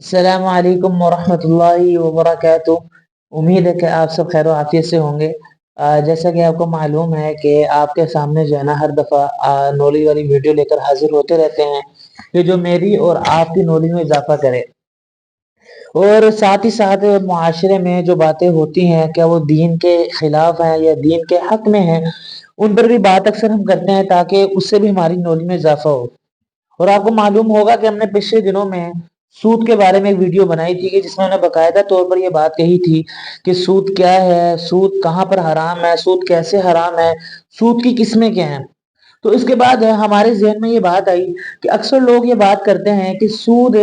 अस्सलाम वालेकुम वरहमतुल्लाहि वबरकातुह। उम्मीद है कि आप सब खैर आफियत से होंगे। जैसा कि आपको मालूम है कि आपके सामने जो है ना हर दफ़ा नॉलेज वाली वीडियो लेकर हाजिर होते रहते हैं कि जो मेरी और आपकी नॉलेज में इजाफा करे, और साथ ही साथ मुआशरे में जो बातें होती हैं क्या वो दीन के खिलाफ हैं या दीन के हक में हैं, उन पर भी बात अक्सर हम करते हैं ताकि उससे भी हमारी नॉलेज में इजाफा हो। और आपको मालूम होगा कि हमने पिछले दिनों में सूद के बारे में एक वीडियो बनाई थी कि जिसमें हमने बकायदा तौर पर यह बात कही थी कि सूद क्या है, सूद कहाँ पर हराम है, सूद कैसे हराम है, सूद की किस्में क्या हैं। तो इसके बाद हमारे जहन में ये बात आई कि अक्सर लोग ये बात करते हैं कि सूद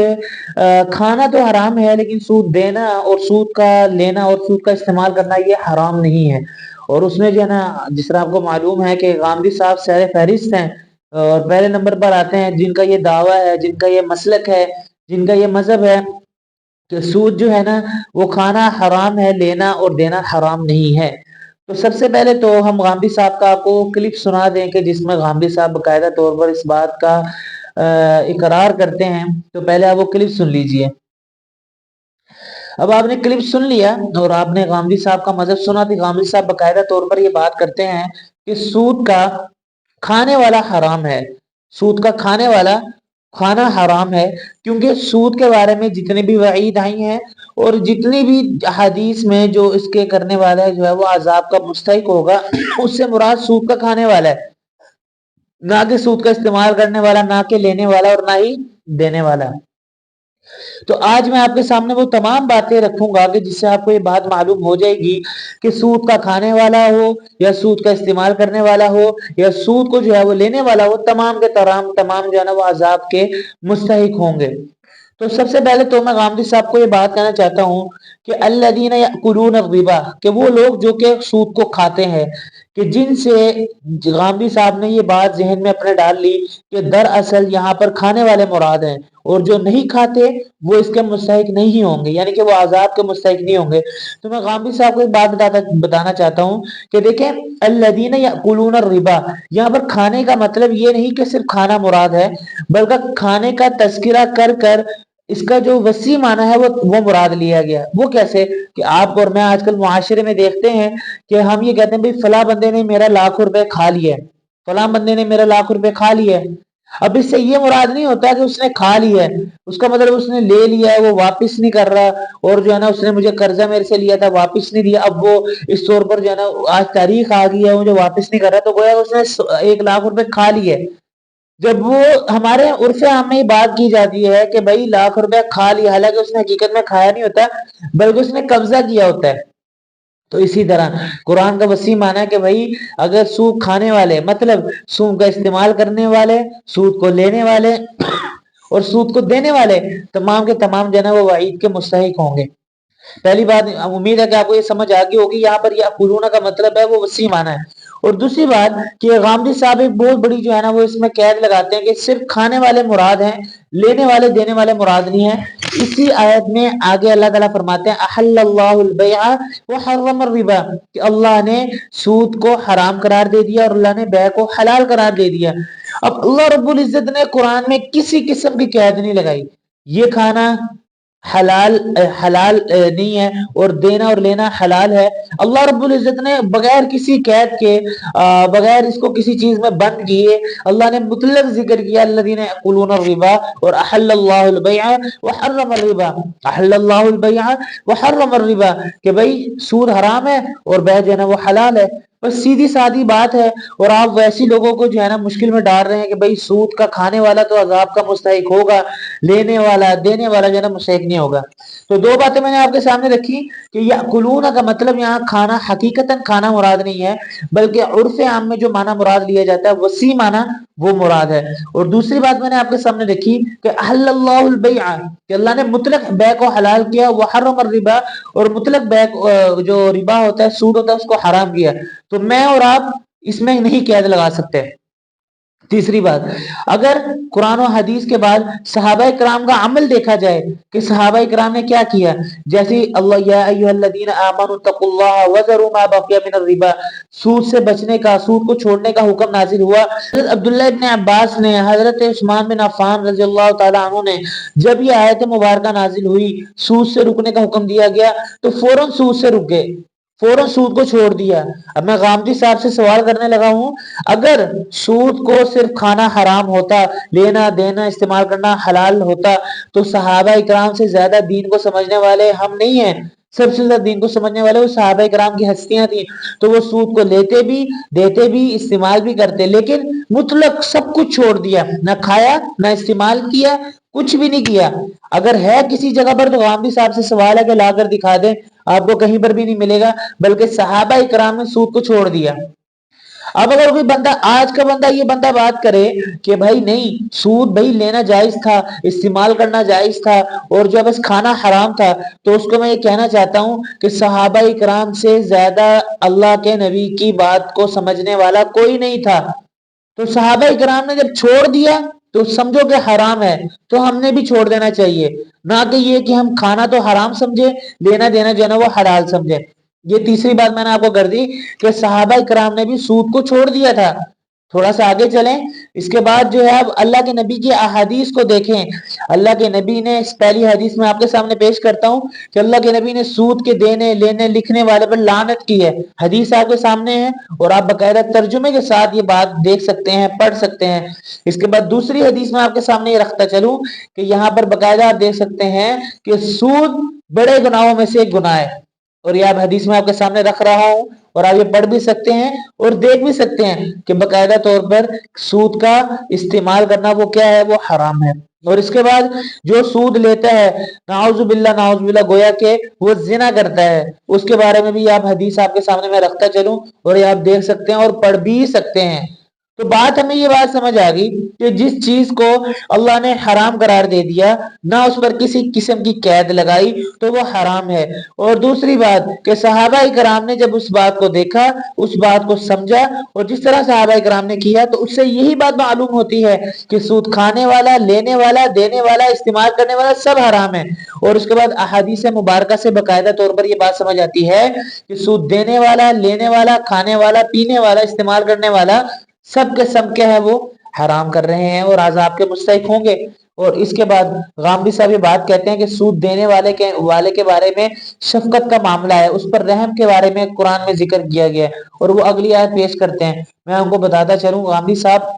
खाना तो हराम है, लेकिन सूद देना और सूद का लेना और सूद का इस्तेमाल करना ये हराम नहीं है। और उसमें जो है ना, जिस तरह आपको मालूम है कि गांधी साहब सर फहरिस्त हैं और पहले नंबर पर आते हैं, जिनका ये दावा है, जिनका ये मसलक है, जिनका ये मजहब है कि सूद जो है ना वो खाना हराम है, लेना और देना हराम नहीं है। तो सबसे पहले तो हम गांधी साहब का आपको क्लिप सुना दें कि जिसमें गांधी साहब बकायदा तौर पर इस बात का इकरार करते हैं। तो पहले आप वो क्लिप सुन लीजिए। अब आपने क्लिप सुन लिया और आपने गांधी साहब का मजहब सुना, तो गांधी साहब बकायदा तौर पर ये बात करते हैं कि सूद का खाने वाला हराम है, सूद का खाने वाला खाना हराम है, क्योंकि सूद के बारे में जितनी भी वईद आई हैं और जितनी भी हदीस में जो इसके करने वाला है जो है वो अजाब का मुस्तहिक होगा, उससे मुराद सूद का खाने वाला है, ना कि सूद का इस्तेमाल करने वाला, ना कि लेने वाला और ना ही देने वाला। तो आज मैं आपके सामने वो तमाम बातें रखूंगा कि जिससे आपको ये बात मालूम हो जाएगी कि सूद का खाने वाला हो या सूद का इस्तेमाल करने वाला हो या सूद को जो है वो लेने वाला हो, तमाम के तमाम जो है ना वो अजाब के मुस्तहिक होंगे। तो सबसे पहले तो मैं गामदी साहब को ये बात कहना चाहता हूँ कि अल्लदीना याकुलून रिबा, कि वो लोग जो कि सूद को खाते हैं, कि जिनसे गामदी साहब ने ये बात जहन में अपने डाल ली कि दरअसल यहाँ पर खाने वाले मुराद हैं और जो नहीं खाते वो इसके मुस्तहिक नहीं होंगे, यानी कि वो आजाब के मुस्तहिक नहीं होंगे। तो मैं गामदी साहब को एक बात बताना चाहता हूँ कि देखें, अल्लदीना याकुलून रिबा, यहाँ पर खाने का मतलब ये नहीं कि सिर्फ खाना मुराद है, बल्कि खाने का तस्करा कर कर इसका जो वसी माना है वो मुराद लिया गया। वो कैसे कि आप और मैं आजकल मुआशरे में देखते हैं कि हम ये कहते हैं भाई फला बंदे ने मेरा लाख रुपए खा लिया है, फला बंदे ने मेरा लाख रुपए खा लिया है। अब इससे ये मुराद नहीं होता कि उसने खा लिया है, उसका मतलब उसने ले लिया है, वो वापस नहीं कर रहा, और जो है ना उसने मुझे कर्जा मेरे से लिया था वापस नहीं दिया, अब वो इस तौर पर जो है ना आज तारीख आ गई है मुझे वापस नहीं कर रहा, तो गोया उसने 1 लाख रुपए खा लिए। जब वो हमारे उर्फ़े आम में ही बात की जाती है कि भाई लाख रुपया खा लिया, हालांकि उसने हकीकत में खाया नहीं होता, बल्कि उसने कब्जा किया होता है। तो इसी तरह कुरान का वसी माना है कि भाई अगर सूद खाने वाले मतलब सूद का इस्तेमाल करने वाले, सूद को लेने वाले और सूद को देने वाले तमाम के तमाम जो है ना वो वईद के मुस्तहिक होंगे। पहली बात, उम्मीद है कि आपको ये समझ आ गई होगी, यहाँ पर याकुलूना का मतलब है वो वसी माना है। और दूसरी बात कि गामदी साहब एक बहुत बड़ी जो है ना वो इसमें कैद लगाते हैं कि सिर्फ खाने वाले मुराद हैं, लेने वाले देने वाले मुराद नहीं है। इसी आयत में आगे अल्लाह ताला फरमाते हैं अहल्लल्लाहुल बैअ व हर्रमर रिबा, कि अल्लाह ने सूद को हराम करार दे दिया और अल्लाह ने बै को हलाल करार दे दिया। अब अल्लाह रब्बुल इज्जत ने कुरान में किसी किस्म की कैद नहीं लगाई, ये खाना हलाल हलाल नहीं है और देना और लेना हलाल है। अल्लाह रब्बुल इज्जत ने बगैर किसी कैद के, बगैर इसको किसी चीज में बंद किए, अल्लाह ने मुतलक जिक्र किया अल्लज़ीना यअकुलून रिबा और अहल्लल्लाहुल बैअ व हर्रमर रिबा, अहल्लल्लाहुल बैअ व हर्रमर रिबा, कि भाई सूद हराम है और बै जो है ना वो हलाल है। बस सीधी सादी बात है। और आप वैसी लोगों को जो है ना मुश्किल में डाल रहे हैं कि भाई सूद का खाने वाला तो अजाब का मुस्तहिक होगा, लेने वाला देने वाला जो है ना मुस्तहिक नहीं होगा। तो दो बातें मैंने आपके सामने रखी कि याकुलूना का मतलब यहाँ खाना हकीकतन खाना मुराद नहीं है, बल्कि उर्फ आम में जो माना मुराद लिया जाता है वसी माना वो मुराद है। और दूसरी बात मैंने आपके सामने रखी कि अहल्लल्लाहुल बैअ, कि अल्लाह ने मुतलक बै को हलाल किया, व हर्रमर रिबा, और मुतलक बै जो रिबा होता है सूद होता है उसको हराम किया। तो मैं और आप इसमें नहीं कैद लगा सकते। तीसरी बात, अगर कुरान और हदीस के बाद सहाबा इकराम का अमल देखा जाए कि सहाबा इकराम ने क्या किया, जैसे अल्लाह या अय्युहल्लज़ीना आमनू तक़ुल्लाह वज़रू मा बक़िया मिनर रिबा, सूद से बचने का, सूद को छोड़ने का हुक्म नाजिल हुआ। हज़रत अब्दुल्लाह इब्न अब्बास ने, हज़रत उस्मान बिन अफ़्फ़ान रज़ियल्लाहु ताला अन्हु ने, जब ये आयत मुबारका नाजिल हुई, सूद से रुकने का हुक्म दिया गया, तो फौरन सूद से रुक गए, फौरन सूद को छोड़ दिया। अब मैं गामदी साहब से सवाल करने लगा हूं, अगर सूद को सिर्फ खाना हराम होता, लेना देना इस्तेमाल करना हलाल होता, तो सहाबा इकराम से ज्यादा दीन को समझने वाले हम नहीं हैं। सबसे ज्यादा दीन को समझने वाले वो सहाबा इकराम की हस्तियां थी। तो वो सूद को लेते भी, देते भी, इस्तेमाल भी करते, लेकिन मुतलक सब कुछ छोड़ दिया, ना खाया ना इस्तेमाल किया, कुछ भी नहीं किया। अगर है किसी जगह पर तो गामदी साहब से सवाल है कि लाकर दिखा दें, आपको कहीं पर भी नहीं मिलेगा। बल्कि सहाबा इकराम ने सूद को छोड़ दिया। अब अगर कोई बंदा, आज का बंदा, ये बंदा बात करे कि भाई नहीं, सूद भाई लेना जायज था, इस्तेमाल करना जायज था, और जो बस खाना हराम था, तो उसको मैं ये कहना चाहता हूं कि सहाबा इकराम से ज्यादा अल्लाह के नबी की बात को समझने वाला कोई नहीं था। तो सहाबा इकराम ने जब छोड़ दिया तो समझो कि हराम है, तो हमने भी छोड़ देना चाहिए। ना कि ये कि हम खाना तो हराम समझे, लेना देना जो है ना वो हलाल समझे। ये तीसरी बात मैंने आपको कर दी कि सहाबा इकराम ने भी सूद को छोड़ दिया था। थोड़ा सा आगे चलें, इसके बाद जो है अब अल्लाह के नबी की अहादीस को देखें। अल्लाह के नबी ने, पहली हदीस में आपके सामने पेश करता हूं कि अल्लाह के नबी ने सूद के देने लेने लिखने वाले पर लानत की है। हदीस आपके सामने है और आप बकायदा तर्जुमे के साथ ये बात देख सकते हैं, पढ़ सकते हैं। इसके बाद दूसरी हदीस में आपके सामने ये रखता चलूं कि यहाँ पर बकायदा आप देख सकते हैं कि सूद बड़े गुनाहों में से एक गुनाह है, और ये आप हदीस में आपके सामने रख रहा हूं, और आप ये पढ़ भी सकते हैं और देख भी सकते हैं कि बकायदा तौर पर सूद का इस्तेमाल करना वो क्या है, वो हराम है। और इसके बाद जो सूद लेता है, नाउजुबिल्ला गोया के वो जिना करता है, उसके बारे में भी आप हदीस आपके सामने मैं रखता चलूं, और ये आप देख सकते हैं और पढ़ भी सकते हैं। तो बात हमें ये बात समझ आ गई कि जिस चीज को अल्लाह ने हराम करार दे दिया, ना उस पर किसी किस्म की कैद लगाई, तो वो हराम है। और दूसरी बात कि सहाबा इकराम ने जब उस बात को देखा, उस बात को समझा, और जिस तरह सहाबा इकराम ने किया, तो उससे यही बात मालूम होती है कि सूद खाने वाला, लेने वाला, देने वाला, इस्तेमाल करने वाला सब हराम है। और उसके बाद अहादीस मुबारका से बाकायदा तौर पर यह बात समझ आती है कि सूद देने वाला, लेने वाला, खाने वाला, पीने वाला, इस्तेमाल करने वाला सब के सब क्या है, वो हराम कर रहे हैं और अज़ाब के मुस्तहिक होंगे। और इसके बाद गामदी साहब ये बात कहते हैं कि सूद देने वाले के बारे में शफकत का मामला है, उस पर रहम के बारे में कुरान में जिक्र किया गया है, और वो अगली आयत पेश करते हैं। मैं आपको बताता चलूं, गामदी साहब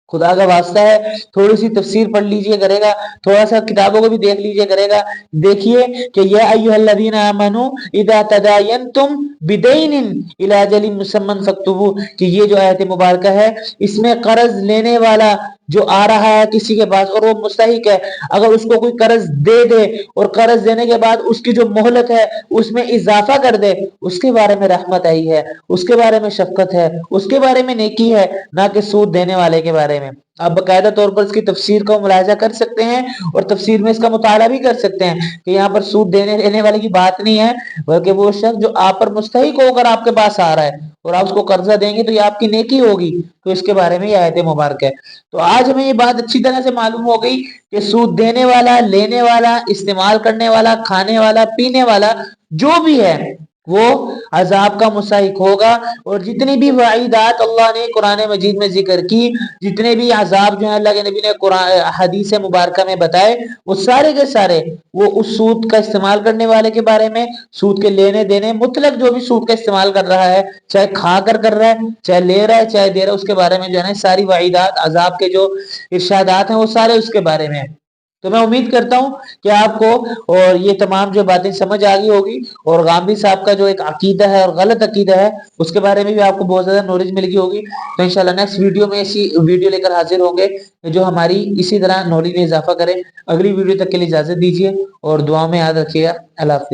खुदा का वास्ता है, थोड़ी सी तफसीर पढ़ लीजिए करेगा, थोड़ा सा किताबों को भी देख लीजिए करेगा। देखिए कि या अय्युहल्लज़ीना आमनू इदा तदायनतुम बिदैनिन इला अजलिन मुसम्मन फक्तुबू, कि ये जो आयत मुबारका है, इसमें कर्ज लेने वाला जो आ रहा है किसी के पास और वो मुस्तहिक है, अगर उसको कोई कर्ज दे दे और कर्ज देने के बाद उसकी जो मोहलत है उसमें इजाफा कर दे, उसके बारे में रहमत आई है, उसके बारे में शफकत है, उसके बारे में नेकी है, ना कि सूद देने वाले के बारे में। आप बाकायदा तौर पर इसकी तफसीर का मुलाहिजा कर सकते हैं और तफसीर में इसका मुताला भी कर सकते हैं कि यहाँ पर सूद देने लेने वाले की बात नहीं है, बल्कि वो शख्स जो आप पर मुस्तहिक होकर आपके पास आ रहा है और आप उसको कर्जा देंगे तो ये आपकी नेकी होगी, तो इसके बारे में ये आयत मुबारक है। तो आज हमें ये बात अच्छी तरह से मालूम हो गई कि सूद देने वाला, लेने वाला, इस्तेमाल करने वाला, खाने वाला, पीने वाला जो भी है वो अजाब का मुस्तहिक होगा। और जितनी भी वाइदात अल्लाह ने कुरान मजीद में जिक्र की, जितने भी अजाब जो है अल्लाह के नबी ने कुरान हदीस मुबारक में बताए, वो सारे के सारे वो उस सूद का इस्तेमाल करने वाले के बारे में, सूद के लेने देने, मुतलक जो भी सूद का इस्तेमाल कर रहा है, चाहे खा कर रहा है, चाहे ले रहा है, चाहे दे रहा है, उसके बारे में जो है ना सारी वाइदात, अजाब के जो इरशादात हैं वो सारे उसके बारे में है। तो मैं उम्मीद करता हूं कि आपको और ये तमाम जो बातें समझ आ गई होगी, और गांधी साहब का जो एक अकीदा है और गलत अकीदा है उसके बारे में भी आपको बहुत ज्यादा नॉलेज मिल गई होगी। तो इंशाल्लाह नेक्स्ट वीडियो में ऐसी वीडियो लेकर हाजिर होंगे जो हमारी इसी तरह नॉलेज में इजाफा करे। अगली वीडियो तक के लिए इजाजत दीजिए और दुआ में याद रखिएगा। अल्लाह हाफिज।